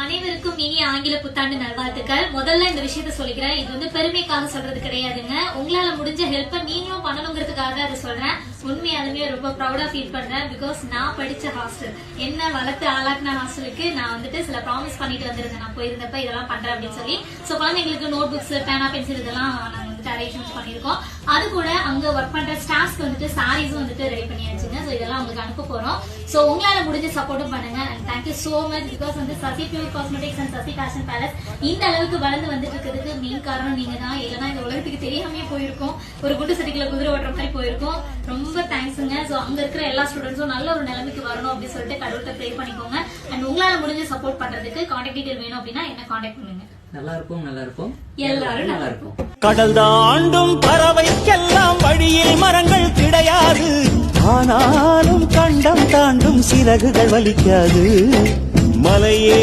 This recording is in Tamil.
அனைவருக்கும் இனிய ஆங்கில புத்தாண்டு நல்வாழ்த்துக்கள். முதல்ல இந்த விஷயத்த சொல்லிக்கிறேன், இது வந்து பெருமைக்காக சொல்றது கிடையாதுங்க. உங்களால முடிஞ்ச ஹெல்ப்ப நீங்களும் பண்ணணுங்கிறதுக்காக தான் அதை சொல்றேன். உண்மையாலுமே ரொம்ப ப்ரௌடா ஃபீல் பண்றேன். பிகாஸ் நான் படிச்ச ஹாஸ்டல், என்ன வளர்த்து ஆளாக்குன ஹாஸ்டலுக்கு நான் வந்துட்டு சில ப்ராமிஸ் பண்ணிட்டு வந்திருந்தேன். நான் போயிருந்தப்ப இதெல்லாம் பண்றேன் அப்படின்னு சொல்லி. சோ குழந்தைங்களுக்கு நோட் புக்ஸ், பேனா, பென்சில் இதெல்லாம் நாங்க வந்துட்டு அரேஞ்ச்மெண்ட் பண்ணிருக்கோம். அது கூட அங்க ஒர்க் பண்ற ஸ்டாஃப்ஸ்க்கு வந்துட்டு சாரீஸும் வந்துட்டு ரெடி பண்ணியாச்சுங்க. சோ இதெல்லாம் உங்களுக்கு அனுப்ப போறோம். சோ உங்களால முடிஞ்ச சப்போர்ட்டும் பண்ணுங்க. And thank you so much. Because வந்து Sasi pure cosmetics and Sasi fashion palace இந்த அளவுக்கு வளர்ந்து வந்துட்டு இருக்கிறதுக்கு மெயின் காரணம் நீங்க தான். இல்லைன்னா இந்த உலகத்துக்கு தெரியாமே போயிருக்கோம், ஒரு குண்டு சட்டிக்குள்ள குதிரை ஓட்டுற மாதிரி போயிருக்கோம். ரொம்ப தேங்க்ஸுங்க. சோ அங்க இருக்கிற எல்லா ஸ்டூடெண்ட்ஸும் நல்ல ஒரு நிலைமைக்கு வரணும் அப்படின்னு சொல்லிட்டு கடவுள்கிட்ட ப்ரே பண்ணிக்கோங்க. அண்ட் உங்களால முடிஞ்ச சப்போர்ட் பண்றதுக்கு கான்டாக்ட் டீடைல் வேணும் அப்படின்னா என்ன கான்டாக்ட் பண்ணுங்க. நல்லா இருக்கும் எல்லாரும் நல்லா இருக்கும். கடல் தாண்டும் பறவைக்கெல்லாம் வழியில் மரங்கள் கிடையாது, ஆனாலும் கண்டம் தாண்டும் சிறகுகள் வலிக்காது. மலையே